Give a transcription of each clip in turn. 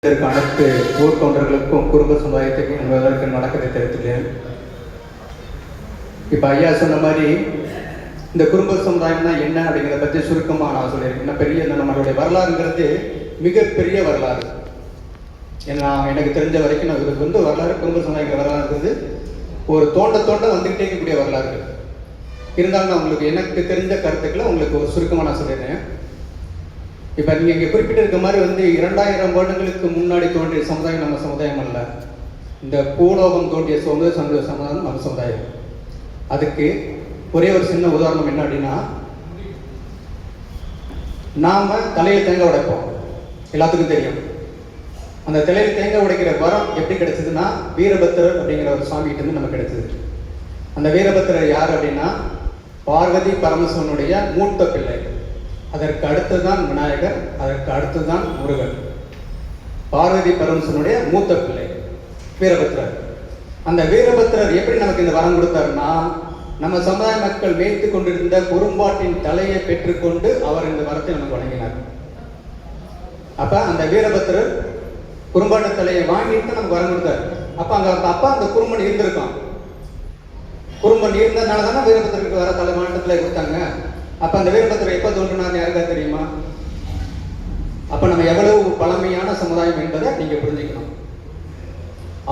இதற்கு அனைத்து ஊர்கொண்டர்களுக்கும் குடும்ப சமுதாயத்துக்கும் என்பதற்கு நடக்கத்தை தெரிவித்துள்ளேன். இப்போ ஐயா சொன்ன மாதிரி இந்த குடும்ப சமுதாயம்னா என்ன அப்படிங்கிறத பற்றி சுருக்கமாக நான் சொல்லியிருக்கேன். இன்னும் பெரிய நம்மளுடைய வரலாறுங்கிறது மிகப்பெரிய வரலாறு. ஏன்னா எனக்கு தெரிஞ்ச வரைக்கும் நான் இதுக்கு வரலாறு குடும்ப சமுதாயங்கிற வரலாறுங்கிறது ஒரு தோண்ட வந்துக்கிட்டே இருக்கக்கூடிய வரலாறு. இருந்தாலும் நான் உங்களுக்கு எனக்கு தெரிஞ்ச கருத்துக்களை உங்களுக்கு ஒரு சுருக்கமாக நான் சொல்லிடுறேன். இப்போ நீங்கள் இங்கே குறிப்பிட்டிருக்க மாதிரி 2000 வருடங்களுக்கு முன்னாடி தோன்றிய சமுதாயம் நம்ம சமுதாயம் அல்ல. இந்த பூலோகம் தோன்றிய சமுதாயம் நம்ம சமுதாயம். அதுக்கு ஒரே ஒரு சின்ன உதாரணம் என்ன அப்படின்னா, நாம் தலையில் தேங்காய் உடைப்போம், எல்லாத்துக்கும் தெரியும். அந்த தலையில் தேங்காய் உடைக்கிற வரம் எப்படி கிடைச்சதுன்னா வீரபத்திரர் அப்படிங்கிற ஒரு சுவாமிகிட்ட இருந்து நமக்கு கிடைச்சது. அந்த வீரபத்திரர் யார் அப்படின்னா பார்வதி பரமசிவனுடைய மூத்த பிள்ளை. அதற்கு அடுத்துதான் விநாயகர், அதற்கு அடுத்துதான் முருகன். பார்வதி பரமசிவனுடைய மூத்த பிள்ளை வீரபத்திரர். அந்த வீரபத்திரர் எப்படி நமக்கு இந்த வரம் கொடுத்தாருன்னா, நம்ம சமுதாய மக்கள் மேய்த்து கொண்டிருந்த குறும்பாட்டின் தலையை பெற்றுக்கொண்டு அவர் இந்த வரத்தை நமக்கு வழங்கினார். அப்ப அந்த வீரபத்திரர் குறும்பாட்டு தலையை வாங்கிட்டு நமக்கு வரம் கொடுத்தார். அப்ப அந்த குறும்பன் இருந்திருக்கான். குறும்பன் இருந்ததுனால தானே வீரபத்திரருக்கு வர தலை மாநிலத்தில் கொடுத்தாங்க. அப்ப அந்த வீரபத்திரர் எப்ப தோன்றினார் யாருக்கா தெரியுமா? அப்ப நம்ம எவ்வளவு பழமையான சமுதாயம் என்பதை நீங்க புரிஞ்சுக்கணும்.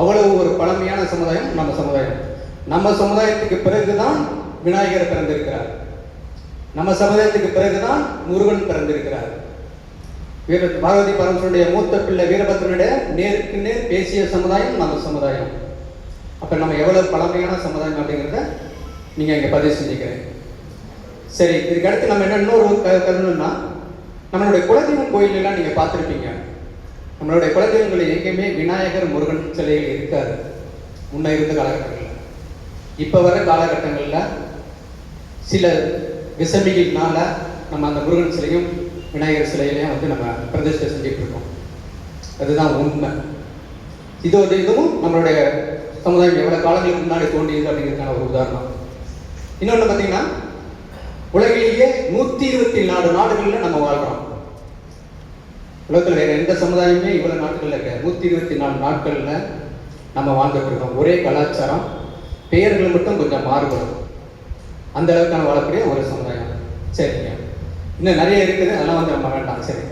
அவ்வளவு ஒரு பழமையான சமுதாயம் நம்ம சமுதாயம். நம்ம சமுதாயத்துக்கு பிறகுதான் விநாயகர் பிறந்திருக்கிறார். நம்ம சமுதாயத்துக்கு பிறகுதான் முருகன் பிறந்திருக்கிறார். பார்வதி பரமசிவனுடைய மூத்த பிள்ளை வீரபத்திரனுடைய நேருக்கு நேர் பேசிய சமுதாயம் நம்ம சமுதாயம். அப்ப நம்ம எவ்வளவு பழமையான சமுதாயம் அப்படிங்கிறத நீங்க இங்க பதிவு செஞ்சுக்கிறேன். சரி, இதுக்கு அடுத்து நம்ம என்ன இன்னொரு கருணுன்னா, நம்மளுடைய குலதெய்வம் கோயிலெல்லாம் நீங்க பார்த்துருப்பீங்க. நம்மளுடைய குலதெய்வங்கள் எங்கேயுமே விநாயகர் முருகன் சிலைகள் இருக்காது முன்ன இருந்த காலகட்டங்களில். இப்போ வர காலகட்டங்களில் சில விசமிகள்னால நம்ம அந்த முருகன் சிலையும் விநாயகர் சிலையிலையும் நம்ம பிரதிஷ்டை செஞ்சுட்டு இருக்கோம். அதுதான் உண்மை. இதுவும் நம்மளுடைய சமுதாயம் எவ்வளவு காலங்களுக்கு முன்னாடி தோன்றியது அப்படிங்கிறதுக்கான ஒரு உதாரணம். இன்னொன்று பார்த்தீங்கன்னா, உலகிலேயே 124 நாடுகளில் நம்ம வாழ்றோம். உலகத்தில் வேற எந்த சமுதாயமே இவ்வளவு நாட்கள்ல இருக்க 124 நாட்கள்ல நம்ம வாழ்ந்துட்டு இருக்கோம். ஒரே கலாச்சாரம், பெயர்கள் மட்டும் கொஞ்சம் மாறுபடும். அந்த அளவுக்கான வாழக்கூடிய ஒரு சமுதாயம். சரிங்க, இன்னும் நிறைய இருக்குது, அதெல்லாம் நம்ம வேண்டாம். சரி,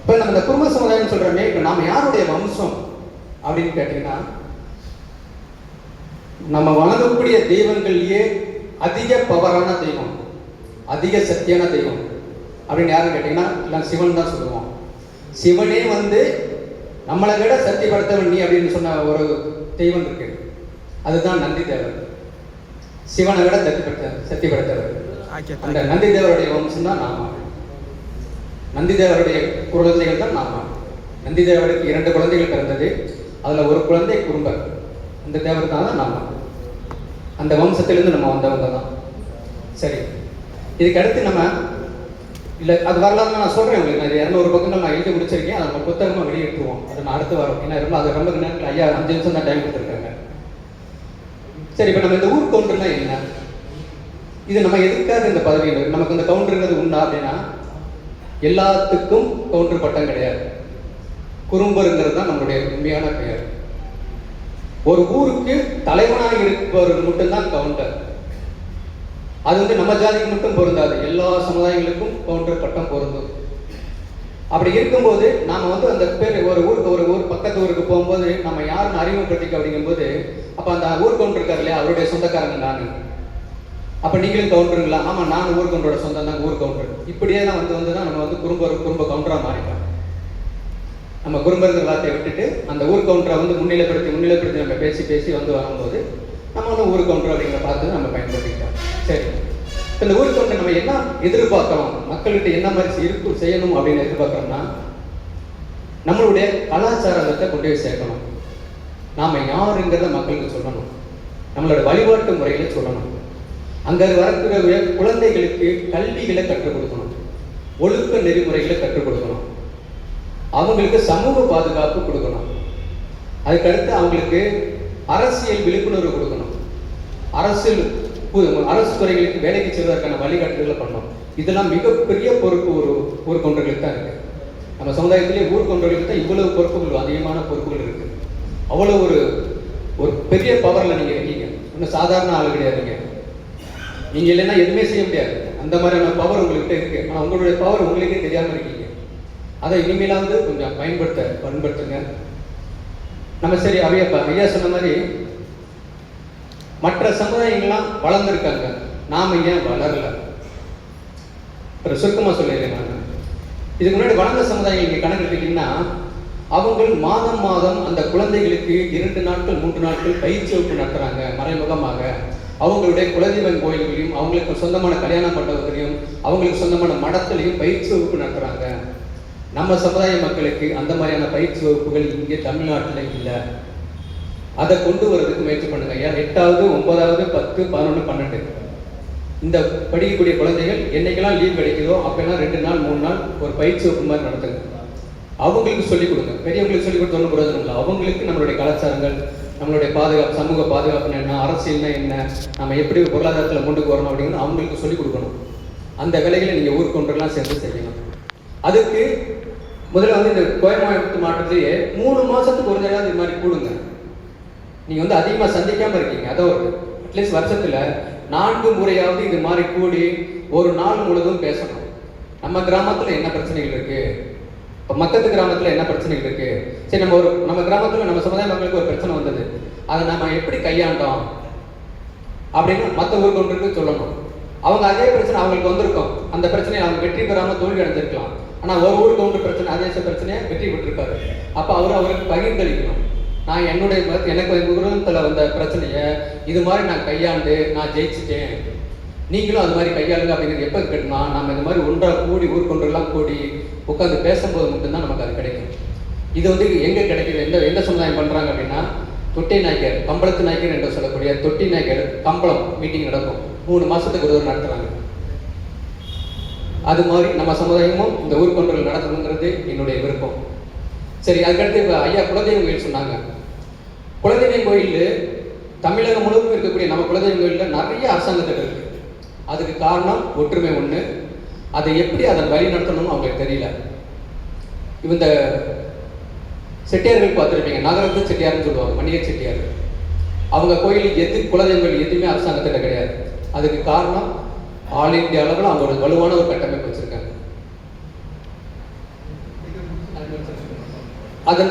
இப்போ நம்ம இந்த குடும்ப சமுதாயம் சொல்றோமே, இப்போ நாம யாருடைய வம்சம் அப்படின்னு கேட்டீங்கன்னா, நம்ம வணங்கக்கூடிய தெய்வங்கள்லயே அதிக பவரான தெய்வம், அதிக சக்தியான தெய்வம் அப்படின்னு யாருன்னு கேட்டீங்கன்னா எல்லாம் சிவன் தான் சொல்லுவோம். சிவனே நம்மளை விட சக்தி படுத்தவன் நீ அப்படின்னு சொன்ன ஒரு தெய்வம் இருக்கு. அதுதான் நந்தி தேவர். சிவனை விட சக்தி படுத்தவர். அந்த நந்தி தேவருடைய வம்சம் தான் நாம. நந்தி தேவருடைய குழந்தைகள் தான் நாம. நந்தி தேவருக்கு 2 குழந்தைகள் பிறந்தது. அதுல ஒரு குழந்தை குறும்பர். அந்த தேவர் தான் நாம. அந்த வம்சத்திலிருந்து நம்ம வந்தவங்க தான். சரி, இதுக்கு அடுத்து நம்ம இல்லை அது வரலாறுன்னு நான் சொல்கிறேன் உங்களுக்கு. நான் 200 பக்கங்கள் நான் எழுதி முடிச்சிருக்கேன். அதை நம்ம புத்தகமாக வெளியிட்டுருவோம். அது நான் அடுத்து வரோம். ஏன்னா அது ரொம்ப நேரத்தில் ஐயா 5 நிமிஷம் தான் டைம் கொடுத்துருக்காங்க. சரி, இப்போ நம்ம இந்த ஊர் கவுண்டர்னா என்ன? இது நம்ம எதுக்காக இந்த பதவி? நமக்கு இந்த கவுண்டருங்கிறது உண்டா அப்படின்னா, எல்லாத்துக்கும் கவுண்டர் பட்டம் கிடையாது. குறும்பருங்கிறது தான் நம்மளுடைய உண்மையான பெயர். ஒரு ஊருக்கு தலைவனாக இருப்பவர்கள் மட்டும்தான் கவுண்டர். அது நம்ம ஜாதிக்கு மட்டும் பொருந்தாது, எல்லா சமுதாயங்களுக்கும் கவுண்டர் பட்டம் பொருந்தும். அப்படி இருக்கும்போது நாம அந்த பேர் ஒரு ஊருக்கு ஒரு ஊர் பக்கத்து ஊருக்கு போகும்போது நம்ம யாருன்னு அறிமுகப்படுத்திக்க அப்படிங்கும்போது, அப்ப அந்த ஊர் கவுண்டர் இருக்காரு இல்லையா, அவருடைய சொந்தக்காரங்க நானு. அப்ப நீங்களும் கவுண்டருங்களா? ஆமா, நான் ஊர் கவுண்டரோட சொந்தம் தான், ஊர் கவுண்டர். இப்படியே தான் தான் நம்ம குறும்ப கவுண்டரா மாறிட்டோம். நம்ம குறும்பருங்கிற வார்த்தையை விட்டுட்டு அந்த ஊர் கவுண்டரை முன்னிலைப்படுத்தி நம்ம பேசி வரும்போது நம்ம ஊர் கவுண்டர் அப்படிங்கிற பார்த்து நம்ம பயன்படுத்திக்கிட்டோம். சரி, இந்த ஊர் கவுண்டர் நம்ம என்ன எதிர்பார்க்கிறோம், மக்கள்கிட்ட என்ன மாதிரி செய்யணும் அப்படின்னு எதிர்பார்க்கிறோம்னா, நம்மளுடைய கலாச்சாரத்தை கொண்டு போய் சேர்க்கணும். நாம யாருங்கிறத மக்களுக்கு சொல்லணும். நம்மளோட வழிபாட்டு முறைகளை சொல்லணும். அங்க வரக்கூடிய குழந்தைகளுக்கு கல்விகளை கற்றுக் கொடுக்கணும். ஒழுக்க நெறிமுறைகளை கற்றுக் கொடுக்கணும். அவங்களுக்கு சமூக பாதுகாப்பு கொடுக்கணும். அதுக்கடுத்து அவங்களுக்கு அரசியல் விழிப்புணர்வு கொடுக்கணும். அரசு துறைகளுக்கு வேலைக்கு செல்வதற்கான வழிகாட்டுதல்களை பண்ணணும். இதெல்லாம் மிகப்பெரிய பொறுப்பு ஒரு கவுண்டர்களுக்கு தான் இருக்கு. நம்ம சமுதாயத்திலே ஊர் கொண்டவர்களுக்கு தான் இவ்வளவு பொறுப்புகள், அதிகமான பொறுப்புகள் இருக்கு. அவ்வளோ ஒரு பெரிய பவரில் நீங்கள் இருக்கீங்க. இன்னும் சாதாரண ஆள் கிடையாதுங்க. நீங்கள் இல்லைன்னா எதுவுமே செய்ய முடியாது. அந்த மாதிரியான பவர் உங்கள்கிட்ட இருக்கு. ஆனால் உங்களுடைய பவர் உங்களுக்கே தெரியாமல் இருக்கீங்க. அதை இனிமேலாவது கொஞ்சம் பயன்படுத்துங்க. நம்ம சரி ஐயா சொன்ன மாதிரி மற்ற சமுதாயங்கள்லாம் வளர்ந்துருக்காங்க, நாம ஏன் வளரல? சுருக்கமாக சொல்லிடுறேன் நான். இதுக்கு முன்னாடி வளர்ந்த சமுதாயம் நீங்கள் கணக்கு எடுத்துக்கிட்டீங்கன்னா, அவங்க மாதம் மாதம் அந்த குழந்தைகளுக்கு 2 நாட்கள் 3 நாட்கள் பயிற்சி வகுப்பு நடத்துறாங்க. மறைமுகமாக அவங்களுடைய குலதெய்வம் கோயில்களையும், அவங்களுக்கு சொந்தமான கல்யாண மண்டபத்திலையும், அவங்களுக்கு சொந்தமான மடத்திலையும் பயிற்சி வகுப்பு நடத்துறாங்க. நம்ம சமுதாய மக்களுக்கு அந்த மாதிரியான பயிற்சி வகுப்புகள் இங்கே தமிழ்நாட்டில் இல்லை. அதை கொண்டு வரதுக்கு முயற்சி பண்ணுங்க ஐயா. 8வது 9வது 10 11 12 இந்த படிக்கக்கூடிய குழந்தைகள் என்னைக்கெல்லாம் லீவ் கிடைக்குதோ அப்பெல்லாம் 2 நாள் 3 நாள் ஒரு பயிற்சி வகுப்பு மாதிரி நடத்துங்க. அவங்களுக்கு சொல்லிக் கொடுங்க. பெரியவங்களுக்கு சொல்லிக் கொடுத்து ஒன்றும் பிரயோஜனம் இல்லை. அவங்களுக்கு நம்மளுடைய கலாச்சாரங்கள், நம்மளுடைய பாதுகாப்பு, சமூக பாதுகாப்புன்னு என்ன, அரசியல்னா என்ன, நம்ம எப்படி பொருளாதாரத்தில் கொண்டு வரணும் அப்படிங்கிறது அவங்களுக்கு சொல்லிக் கொடுக்கணும். அந்த வேலைகளை நீங்கள் ஊருக்கு ஒன்றெல்லாம் சேர்ந்து செய்யணும். அதுக்கு முதல்ல வந்து இந்த கோயம்புத்தூர் மாவட்டத்திலேயே 3 மாதத்துக்கு ஒரு தடவை இது மாதிரி கூடுங்க. நீங்கள் வந்து அதிகமாக சந்திக்காமல் இருக்கீங்க. அதாவது அட்லீஸ்ட் வருஷத்தில் 4 முறையாவது இது மாதிரி கூடி ஒரு நாள் முழுதும் பேசணும். நம்ம கிராமத்தில் என்ன பிரச்சனைகள் இருக்குது, இப்போ மக்கத்து கிராமத்தில் என்ன பிரச்சனைகள் இருக்குது, சரி நம்ம கிராமத்தில் நம்ம சமுதாய மக்களுக்கு ஒரு பிரச்சனை வந்தது, அதை நம்ம எப்படி கையாண்டோம் அப்படின்னு மற்ற ஊருக்கு ஒன்றுக்கு சொல்லணும். அவங்க அதே பிரச்சனை அவங்களுக்கு வந்திருக்கும். அந்த பிரச்சனையை அவங்க வெற்றி பெறாமல் தோல்வி அடைஞ்சிருக்கலாம். ஆனால் ஒரு ஊருக்கு ஒன்று பிரச்சனை, அதே பிரச்சனையை வெற்றி பெற்றிருக்காரு. அப்போ அவருக்கு பகிர்ந்தளிக்கணும். நான் எனக்கு குருத்தில் வந்த பிரச்சனையை இது மாதிரி நான் கையாண்டு நான் ஜெயிச்சுட்டேன், நீங்களும் அது மாதிரி கையாளுங்க அப்படிங்கிறது எப்போ கேட்டுனா, நம்ம இந்த மாதிரி ஒன்றாக கூடி ஊருக்கொன்றெல்லாம் கூடி உட்காந்து பேசும்போது மட்டும்தான் நமக்கு அது கிடைக்கும். இது வந்து எங்கே கிடைக்கிது, எந்த சமுதாயம் பண்ணுறாங்க அப்படின்னா, தொட்டி நாய்க்கர், கம்பளத்து நாய்க்கர் என்று சொல்லக்கூடிய தொட்டி நாய்க்கர் கம்பளம் மீட்டிங் நடக்கும். 3 மாதத்துக்கு ஒரு நடத்துகிறாங்க. அது மாதிரி நம்ம சமுதாயமும் இந்த ஊருக்கொன்றல் நடத்தணுங்கிறது என்னுடைய விருப்பம். சரி, அதுக்கடுத்து இப்போ ஐயா குலதெய்வம் கோயில் சொன்னாங்க. குலதெய்வம் கோயில் தமிழகம் முழுவதும் இருக்கக்கூடிய நம்ம குலதெய்வம் கோயிலில் நிறைய அரசாங்கத்தில் இருக்கு. அதுக்கு காரணம் ஒற்றுமை ஒன்று. அதை எப்படி அதன் வழி நடத்தணும்னு அவங்களுக்கு தெரியல. இந்த செட்டியார்கள் பார்த்துருப்பீங்க, நகரத்து செட்டியார்னு சொல்லுவாங்க, வணிக செட்டியார். அவங்க கோயிலுக்கு குலதெய்வம் கோயில் எதுவுமே அரசாங்கத்தில் கிடையாது. அதுக்கு காரணம் ஆல் இந்தியா அளவில் அவங்க ஒரு வலுவான ஒரு கட்டமைப்பு வச்சிருக்காங்க.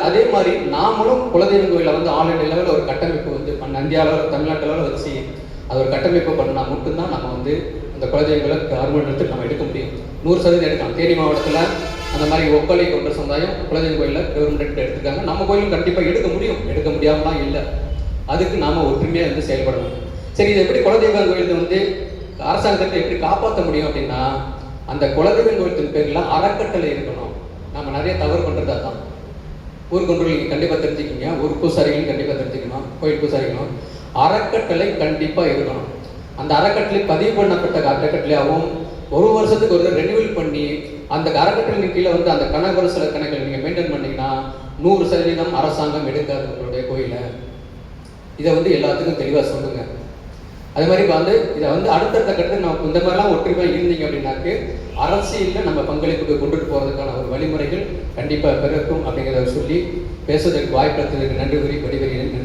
அதே மாதிரி நாமளும் குலதெய்வம் கோயிலில் வந்து ஆல் இந்தியா லெவலில் ஒரு கட்டமைப்பு வந்து இந்தியா அளவில் தமிழ்நாட்டு அளவில் வச்சு அது ஒரு கட்டமைப்பு பண்ணா மட்டும்தான் நம்ம வந்து அந்த குலதெய்வங்களை கவர்மெண்ட் எடுத்து நம்ம எடுக்க முடியும். 100% எடுக்கலாம். தேனி மாவட்டத்தில் அந்த மாதிரி ஒப்பலை கொண்ட சமுதாயம் குலதெய்வம் கோயிலில் கவர்மெண்ட் எடுத்துருக்காங்க. நம்ம கோயிலும் கண்டிப்பாக எடுக்க முடியும், எடுக்க முடியாமலாம் இல்லை. அதுக்கு நாம் ஒற்றுமையாக வந்து செயல்படணும். சரி, இது எப்படி குலதெய்வம் கோயிலில் வந்து அரசாங்கத்தை எப்படி காப்பாற்ற முடியும் அப்படின்னா, அந்த குலதெய்வம் கோயிலின் பேரில் அறக்கட்டளை இருக்கணும். நம்ம நிறைய தவறு பண்ணுறது அதுதான். ஊர் கொண்டு நீங்கள் கண்டிப்பாக தெரிஞ்சுக்கிங்க. ஊர் பூசாரிகளும் கண்டிப்பாக தெரிஞ்சுக்கணும். கோயில் பூசாரிகளும் அறக்கட்டளை கண்டிப்பாக இருக்கணும். அந்த அறக்கட்டளை பதிவு பண்ணப்பட்ட அறக்கட்டளையாகவும் ஒரு வருஷத்துக்கு ஒரு ரெனியூவல் பண்ணி அந்த அறக்கட்டளையின் கீழே வந்து அந்த கணக்கு சில கணக்கில் நீங்கள் மெயின்டைன் பண்ணிங்கன்னா 100% அரசாங்கம் எடுக்காது உங்களுடைய கோயிலை. இதை வந்து எல்லாத்துக்கும் தெளிவாக சொல்லுங்க. அதே மாதிரி வந்து இதை வந்து அடுத்தடுத்த கட்டத்தில் நம்ம இந்த மாதிரிலாம் ஒற்றுமையாக இருந்தீங்க அப்படின்னாக்கு அரசியலில் நம்ம பங்களிப்புக்கு கொண்டுட்டு போகிறதுக்கான ஒரு வழிமுறைகள் கண்டிப்பாக பிறக்கும் அப்படிங்கிறத சொல்லி பேசுவதற்கு வாய்ப்பு நன்றி கூறி விடைபெறுகிறேன்.